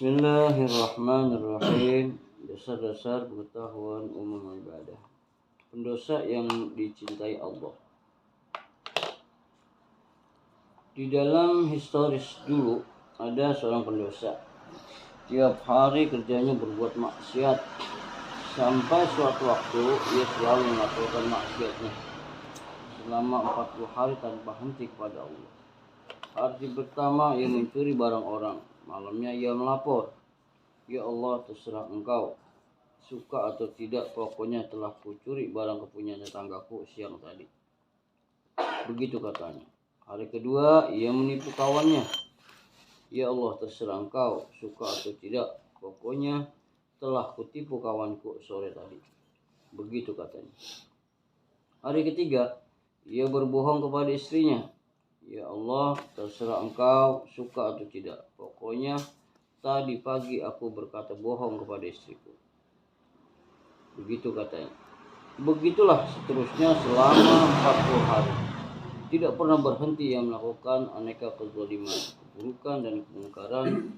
Bismillahirrahmanirrahim. Dasar-dasar pengetahuan umum ibadah. Pendosa yang dicintai Allah. Di dalam historis dulu ada seorang pendosa. Tiap hari kerjanya berbuat maksiat. Sampai suatu waktu ia selalu melakukan maksiatnya selama 40 hari tanpa henti kepada Allah. Hari pertama ia mencuri barang orang. Malamnya ia melapor, "Ya Allah, terserah engkau, suka atau tidak, pokoknya telah kucuri barang kepunyaan tetanggaku siang tadi." Begitu katanya. Hari kedua ia menipu kawannya. "Ya Allah, terserah engkau, suka atau tidak, pokoknya telah kutipu kawanku sore tadi." Begitu katanya. Hari ketiga ia berbohong kepada istrinya. "Ya Allah, terserah engkau, suka atau tidak, pokoknya tadi pagi aku berkata bohong kepada istriku." Begitu katanya. Begitulah seterusnya selama 40 hari. Tidak pernah berhenti ia melakukan aneka kezaliman, keburukan dan kemungkaran.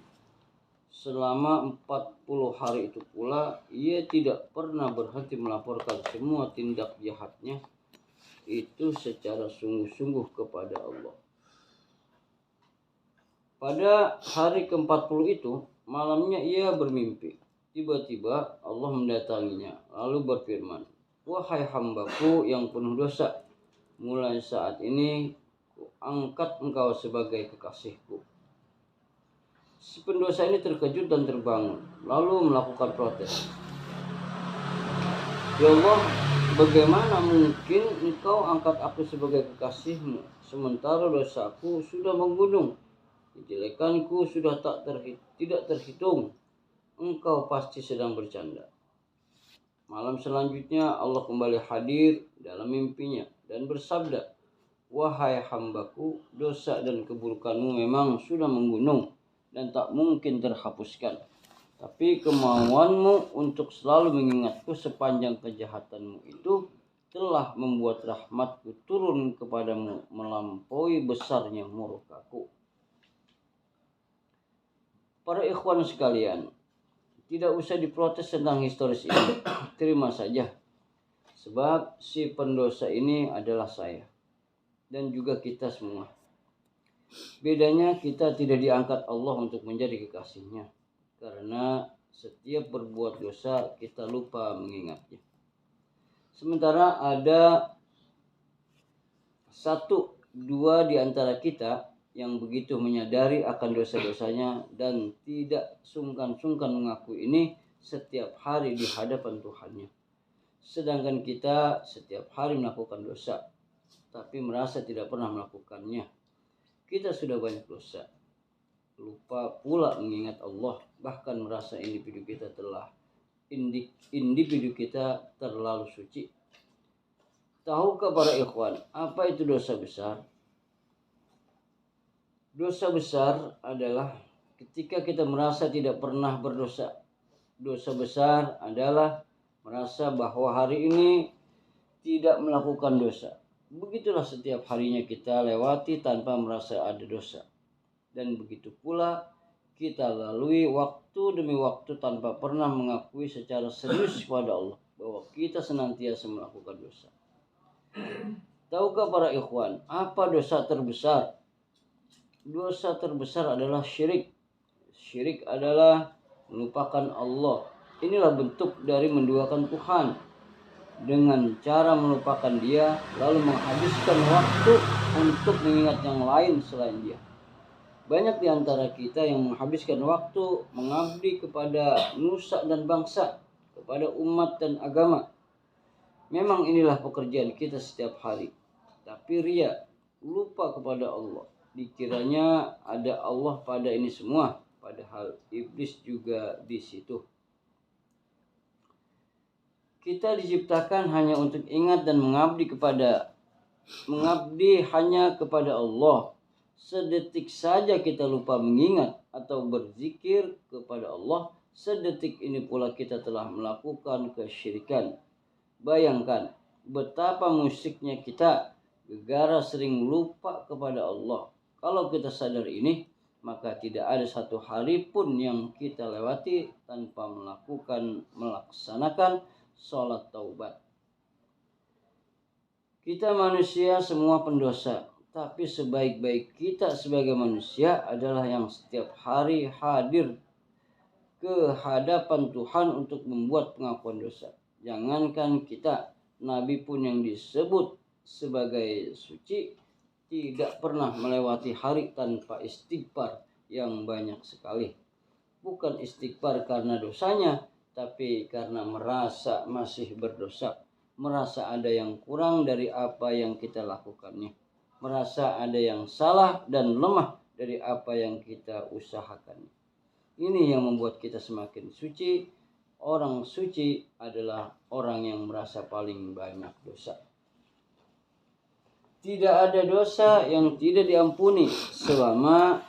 Selama 40 hari itu pula ia tidak pernah berhenti melaporkan semua tindak jahatnya itu secara sungguh-sungguh kepada Allah. Pada hari ke-40 itu, malamnya ia bermimpi. Tiba-tiba Allah mendatanginya, lalu berfirman, "Wahai hambaku yang penuh dosa, mulai saat ini kuangkat engkau sebagai kekasihku." Si pendosa ini terkejut dan terbangun, lalu melakukan protes. "Ya Allah, bagaimana mungkin engkau angkat aku sebagai kekasihmu, sementara dosaku sudah menggunung, kejelekanku sudah tidak terhitung. Engkau pasti sedang bercanda." Malam selanjutnya Allah kembali hadir dalam mimpinya dan bersabda, "Wahai hambaku, dosa dan keburukanmu memang sudah menggunung dan tak mungkin terhapuskan. Tapi kemauanmu untuk selalu mengingatku sepanjang kejahatanmu itu telah membuat rahmatku turun kepadamu melampaui besarnya murkaku." Para ikhwan sekalian, tidak usah diprotes tentang historis ini. Terima saja. Sebab si pendosa ini adalah saya dan juga kita semua. Bedanya kita tidak diangkat Allah untuk menjadi kekasihnya, karena setiap berbuat dosa kita lupa mengingatnya. Sementara ada 1-2 di antara kita yang begitu menyadari akan dosa-dosanya dan tidak sungkan-sungkan mengakui ini setiap hari di hadapan Tuhannya. Sedangkan kita setiap hari melakukan dosa, tapi merasa tidak pernah melakukannya. Kita sudah banyak dosa, lupa pula mengingat Allah, bahkan merasa individu kita terlalu suci. Tahukah para ikhwan, apa itu dosa besar? Dosa besar adalah ketika kita merasa tidak pernah berdosa. Dosa besar adalah merasa bahwa hari ini tidak melakukan dosa. Begitulah setiap harinya kita lewati tanpa merasa ada dosa. Dan begitu pula kita lalui waktu demi waktu tanpa pernah mengakui secara serius kepada Allah bahwa kita senantiasa melakukan dosa. Tahukah para ikhwan, apa dosa terbesar? Dosa terbesar adalah syirik. Syirik adalah melupakan Allah. Inilah bentuk dari menduakan Tuhan dengan cara melupakan Dia, lalu menghabiskan waktu untuk mengingat yang lain selain Dia. Banyak di antara kita yang menghabiskan waktu mengabdi kepada nusa dan bangsa, kepada umat dan agama. Memang inilah pekerjaan kita setiap hari. Tapi ria, lupa kepada Allah. Dikiranya ada Allah pada ini semua, padahal iblis juga di situ. Kita diciptakan hanya untuk ingat dan mengabdi hanya kepada Allah. Sedetik saja kita lupa mengingat atau berzikir kepada Allah, sedetik ini pula kita telah melakukan kesyirikan. Bayangkan betapa musyiknya kita, gegara sering lupa kepada Allah. Kalau kita sadar ini, maka tidak ada satu hari pun yang kita lewati tanpa melaksanakan sholat taubat. Kita manusia semua pendosa, tapi sebaik-baik kita sebagai manusia adalah yang setiap hari hadir ke hadapan Tuhan untuk membuat pengakuan dosa. Jangankan kita, Nabi pun yang disebut sebagai suci tidak pernah melewati hari tanpa istighfar yang banyak sekali. Bukan istighfar karena dosanya, tapi karena merasa masih berdosa, merasa ada yang kurang dari apa yang kita lakukannya, merasa ada yang salah dan lemah dari apa yang kita usahakannya. Ini yang membuat kita semakin suci. Orang suci adalah orang yang merasa paling banyak dosa. Tidak ada dosa yang tidak diampuni selama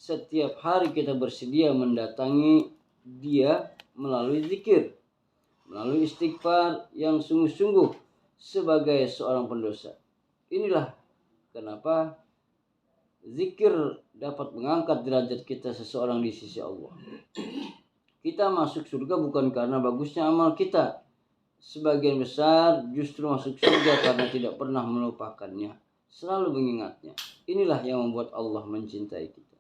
setiap hari kita bersedia mendatangi Dia melalui zikir, melalui istighfar yang sungguh-sungguh sebagai seorang pendosa. Inilah kenapa zikir dapat mengangkat derajat kita seseorang di sisi Allah. Kita masuk surga bukan karena bagusnya amal kita. Sebagian besar justru masuk surga karena tidak pernah melupakannya, selalu mengingatnya. Inilah yang membuat Allah mencintai kita.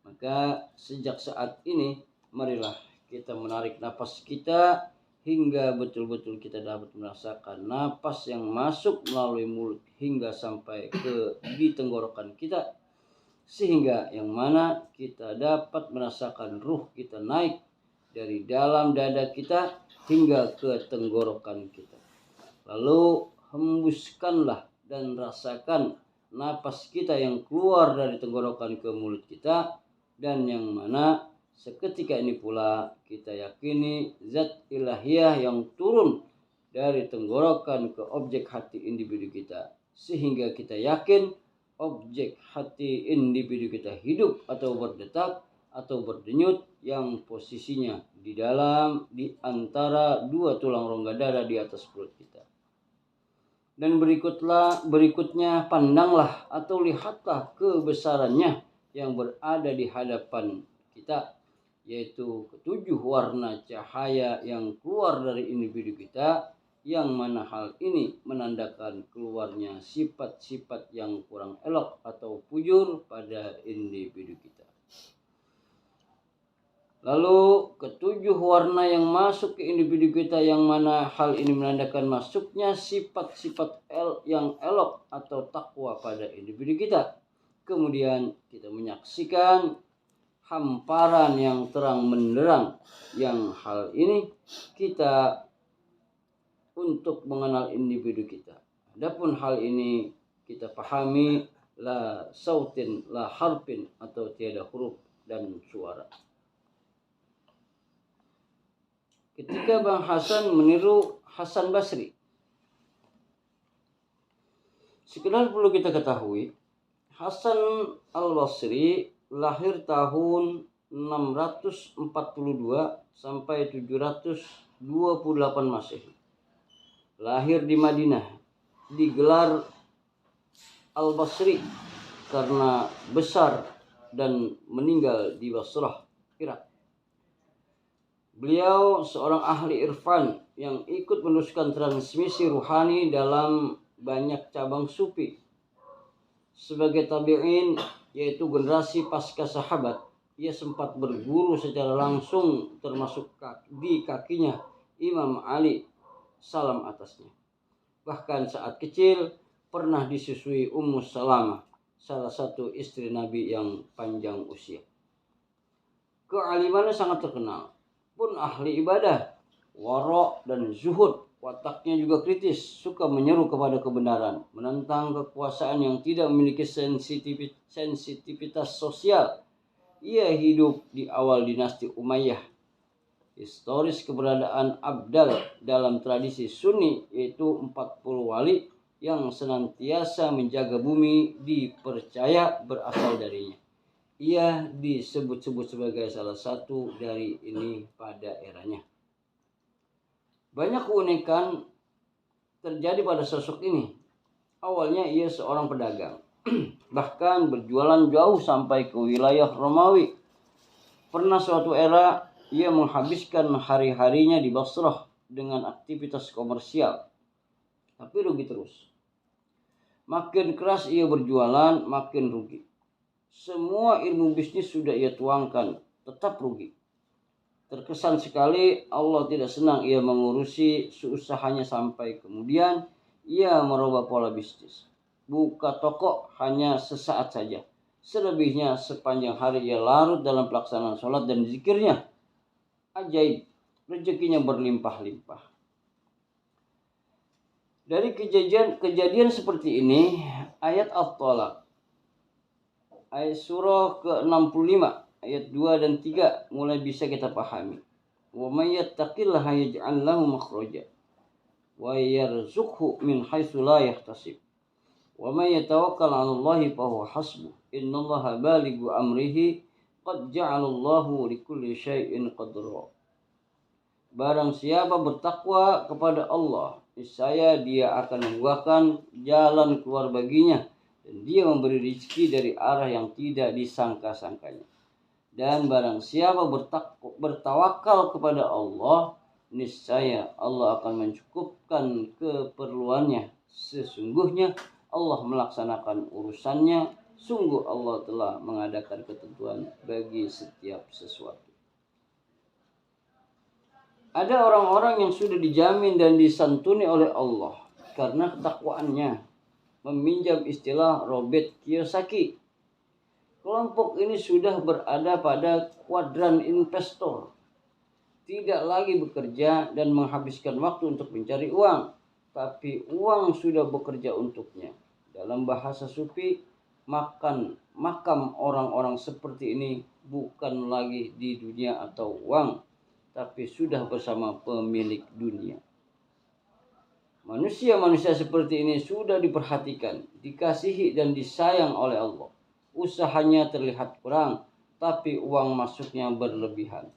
Maka sejak saat ini, marilah kita menarik napas kita hingga betul-betul kita dapat merasakan napas yang masuk melalui mulut hingga sampai di tenggorokan kita, sehingga yang mana kita dapat merasakan ruh kita naik dari dalam dada kita hingga ke tenggorokan kita. Lalu hembuskanlah dan rasakan napas kita yang keluar dari tenggorokan ke mulut kita, dan yang mana seketika ini pula kita yakini zat ilahiyah yang turun dari tenggorokan ke objek hati individu kita, sehingga kita yakin objek hati individu kita hidup atau berdetak atau berdenyut yang posisinya di antara dua tulang rongga dada di atas perut kita. Dan berikutnya pandanglah atau lihatlah kebesarannya yang berada di hadapan kita, yaitu ketujuh warna cahaya yang keluar dari individu kita, yang mana hal ini menandakan keluarnya sifat-sifat yang kurang elok atau fujur pada individu kita. Lalu ketujuh warna yang masuk ke individu kita, yang mana hal ini menandakan masuknya sifat-sifat yang elok atau takwa pada individu kita. Kemudian kita menyaksikan hamparan yang terang menderang, yang hal ini kita untuk mengenal individu kita. Adapun hal ini kita pahami la sautin la harfin, atau tiada huruf dan suara. Ketika Bang Hasan meniru Hasan Basri, sekedar perlu kita ketahui, Hasan al-Basri lahir tahun 642 sampai 728 Masehi. Lahir di Madinah, digelar Al-Basri karena besar dan meninggal di Basrah, Irak. Beliau seorang ahli irfan yang ikut meneruskan transmisi ruhani dalam banyak cabang sufi. Sebagai tabi'in, yaitu generasi pasca sahabat, ia sempat berguru secara langsung, termasuk di kakinya Imam Ali, salam atasnya. Bahkan saat kecil pernah disusui Ummu Salamah, salah satu istri Nabi yang panjang usia. Kealimannya sangat terkenal, pun ahli ibadah, wara' dan zuhud. Wataknya juga kritis, suka menyeru kepada kebenaran, menentang kekuasaan yang tidak memiliki sensitivitas sosial. Ia hidup di awal dinasti Umayyah. Historis keberadaan Abdal dalam tradisi Sunni, yaitu 40 wali yang senantiasa menjaga bumi, dipercaya berasal darinya. Ia disebut-sebut sebagai salah satu dari ini pada eranya. Banyak keunikan terjadi pada sosok ini. Awalnya ia seorang pedagang. bahkan berjualan jauh sampai ke wilayah Romawi. Pernah suatu era ia menghabiskan hari-harinya di Basrah dengan aktivitas komersial, tapi rugi terus. Makin keras ia berjualan, makin rugi. Semua ilmu bisnis sudah ia tuangkan, tetap rugi. Terkesan sekali Allah tidak senang ia mengurusi usahanya sampai kemudian ia merubah pola bisnis. Buka toko hanya sesaat saja. Selebihnya sepanjang hari ia larut dalam pelaksanaan sholat dan zikirnya. Ajaib, rezekinya berlimpah-limpah. Dari kejadian seperti ini, ayat At-Talaq, ayat surah ke-65, ayat 2 dan 3 mulai bisa kita pahami. Wa may yattaqillaha yaj'al lahu makhraja wa yarzuqhu min haitsu la yahtasib. Wa may yatawakkal 'alallahi fa huwa hasbuh. Innallaha balighu amrihi qad ja'alallahu likulli syai'in qadra. Barang siapa bertakwa kepada Allah, niscaya dia akan membuahkan jalan keluar baginya dan dia memberi rezeki dari arah yang tidak disangka-sangkanya. Dan barang siapa bertawakal kepada Allah, niscaya Allah akan mencukupkan keperluannya. Sesungguhnya Allah melaksanakan urusannya. Sungguh Allah telah mengadakan ketentuan bagi setiap sesuatu. Ada orang-orang yang sudah dijamin dan disantuni oleh Allah karena ketakwaannya. Meminjam istilah Robert Kiyosaki, kelompok ini sudah berada pada kuadran investor. Tidak lagi bekerja dan menghabiskan waktu untuk mencari uang, tapi uang sudah bekerja untuknya. Dalam bahasa Sufi, makam orang-orang seperti ini bukan lagi di dunia atau uang, tapi sudah bersama pemilik dunia. Manusia-manusia seperti ini sudah diperhatikan, dikasihi dan disayang oleh Allah. Usahanya terlihat kurang, tapi uang masuknya berlebihan.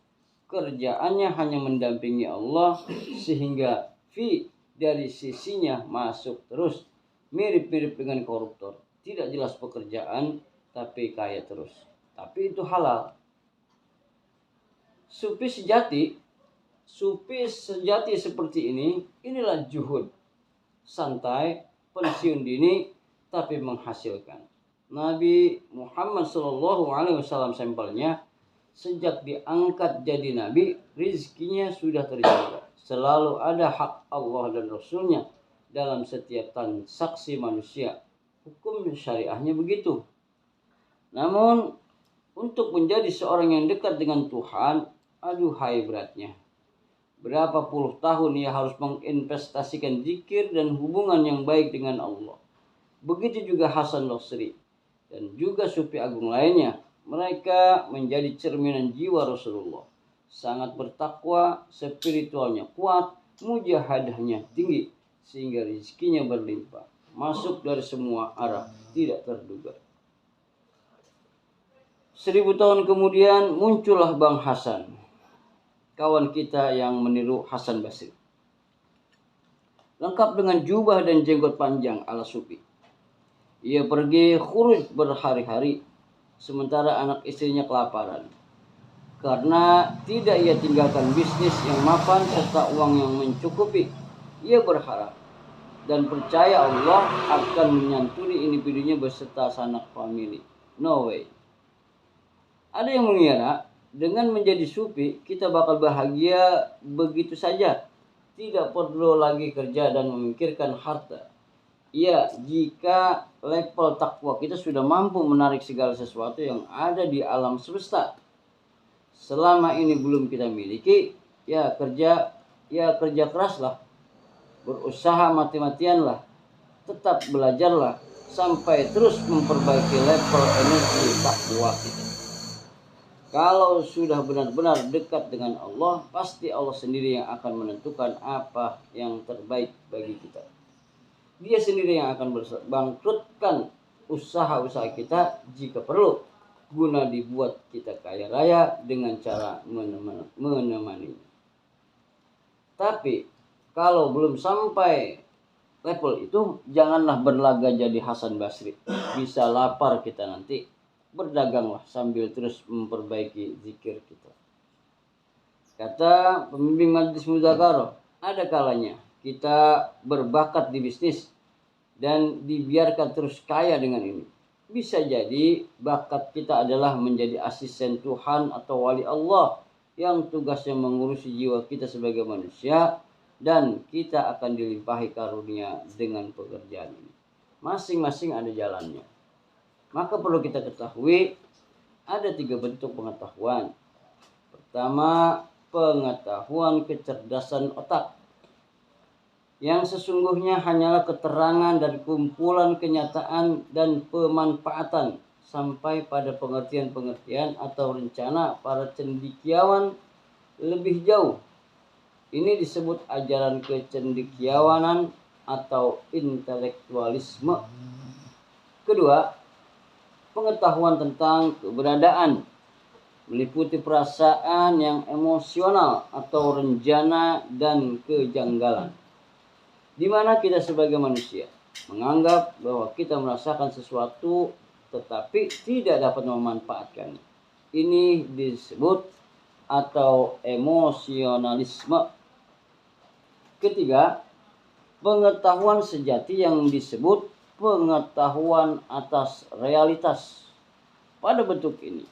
Kerjaannya hanya mendampingi Allah sehingga fee dari sisinya masuk terus. Mirip-mirip dengan koruptor. Tidak jelas pekerjaan, tapi kaya terus. Tapi itu halal. Sufi sejati seperti ini, inilah juhud. Santai, pensiun dini, tapi menghasilkan. Nabi Muhammad SAW sampelnya, sejak diangkat jadi nabi, rizkinya sudah terjaga. Selalu ada hak Allah dan Rasulnya dalam setiap transaksi manusia. Hukum syariahnya begitu. Namun, untuk menjadi seorang yang dekat dengan Tuhan, aduhai beratnya. Berapa puluh tahun ia harus menginvestasikan zikir dan hubungan yang baik dengan Allah. Begitu juga Hasan Basri dan juga sufi agung lainnya. Mereka menjadi cerminan jiwa Rasulullah. Sangat bertakwa, spiritualnya kuat, mujahadahnya tinggi, sehingga rezekinya berlimpah. Masuk dari semua arah, tidak terduga. 1000 tahun kemudian muncullah Bang Hasan, kawan kita yang meniru Hasan Basri. Lengkap dengan jubah dan jenggot panjang ala sufi. Ia pergi khuruj berhari-hari, sementara anak istrinya kelaparan. Karena tidak ia tinggalkan bisnis yang mapan serta uang yang mencukupi, ia berharap dan percaya Allah akan menyantuni individunya beserta sanak famili. No way. Ada yang mengira dengan menjadi sufi kita bakal bahagia begitu saja, tidak perlu lagi kerja dan memikirkan harta. Ya, jika level takwa kita sudah mampu menarik segala sesuatu yang ada di alam semesta. Selama ini belum kita miliki, ya kerja keraslah, berusaha mati-matianlah, tetap belajarlah sampai terus memperbaiki level energi takwa kita. Kalau sudah benar-benar dekat dengan Allah, pasti Allah sendiri yang akan menentukan apa yang terbaik bagi kita. Dia sendiri yang akan bangkrutkan usaha-usaha kita jika perlu, guna dibuat kita kaya raya dengan cara menemaninya. Tapi kalau belum sampai level itu janganlah berlaga jadi Hasan Basri. Bisa lapar kita nanti, berdaganglah sambil terus memperbaiki zikir kita. Kata pembimbing Majlis Mudzakarah, ada kalanya kita berbakat di bisnis dan dibiarkan terus kaya dengan ini. Bisa jadi bakat kita adalah menjadi asisten Tuhan atau wali Allah yang tugasnya mengurusi jiwa kita sebagai manusia, dan kita akan dilimpahi karunia dengan pekerjaan ini. Masing-masing ada jalannya. Maka perlu kita ketahui ada 3 bentuk pengetahuan. Pertama, pengetahuan kecerdasan otak, yang sesungguhnya hanyalah keterangan dari kumpulan kenyataan dan pemanfaatan sampai pada pengertian-pengertian atau rencana para cendekiawan lebih jauh. Ini disebut ajaran kecendekiawanan atau intelektualisme. Kedua, pengetahuan tentang keberadaan, meliputi perasaan yang emosional atau rencana dan kejanggalan, di mana kita sebagai manusia menganggap bahwa kita merasakan sesuatu tetapi tidak dapat memanfaatkan. Ini disebut atau emosionalisme. Ketiga, pengetahuan sejati yang disebut pengetahuan atas realitas. Pada bentuk ini,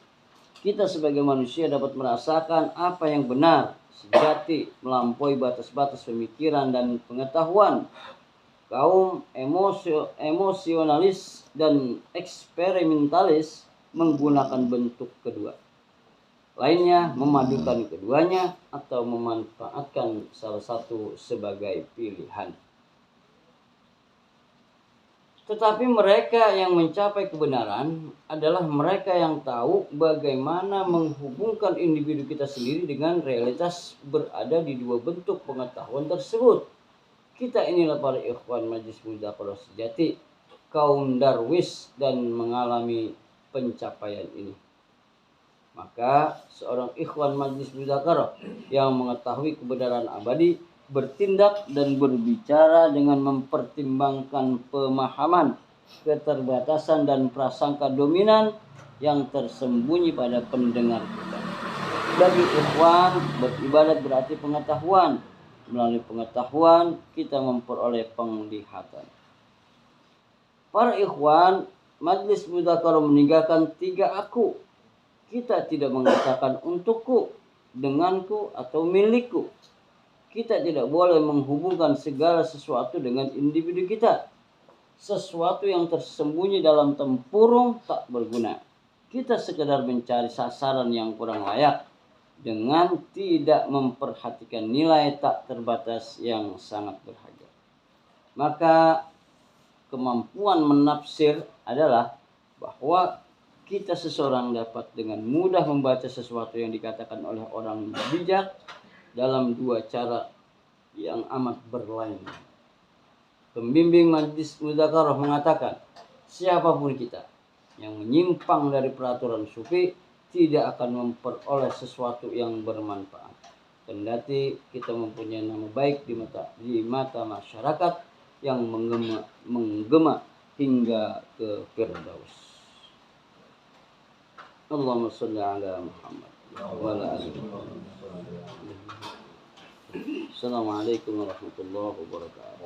kita sebagai manusia dapat merasakan apa yang benar, sejati, melampaui batas-batas pemikiran dan pengetahuan. Kaum emosionalis dan eksperimentalis menggunakan bentuk kedua. Lainnya memadukan keduanya atau memanfaatkan salah satu sebagai pilihan. Tetapi mereka yang mencapai kebenaran adalah mereka yang tahu bagaimana menghubungkan individu kita sendiri dengan realitas berada di 2 bentuk pengetahuan tersebut. Kita inilah para ikhwan Majlis Mudzakarah sejati, kaum darwis, dan mengalami pencapaian ini. Maka seorang ikhwan Majlis Mudzakarah yang mengetahui kebenaran abadi bertindak dan berbicara dengan mempertimbangkan pemahaman, keterbatasan dan prasangka dominan yang tersembunyi pada pendengar kita. Bagi ikhwan, beribadat berarti pengetahuan. Melalui pengetahuan kita memperoleh penglihatan. Para ikhwan Majlis Mudzakarah meninggalkan 3 aku. Kita tidak mengatakan untukku, denganku, atau milikku. Kita tidak boleh menghubungkan segala sesuatu dengan individu kita. Sesuatu yang tersembunyi dalam tempurung tak berguna. Kita sekedar mencari sasaran yang kurang layak dengan tidak memperhatikan nilai tak terbatas yang sangat berharga. Maka kemampuan menafsir adalah bahwa kita seseorang dapat dengan mudah membaca sesuatu yang dikatakan oleh orang bijak dalam 2 cara yang amat berlainan. Pembimbing Majlis Mudzakarah mengatakan, siapapun kita yang menyimpang dari peraturan sufi tidak akan memperoleh sesuatu yang bermanfaat. Kendati kita mempunyai nama baik di mata masyarakat yang menggema hingga ke Firdaus. Allahumma shalli ala Muhammad wa ala ali Muhammad. Assalamualaikum warahmatullahi wabarakatuh.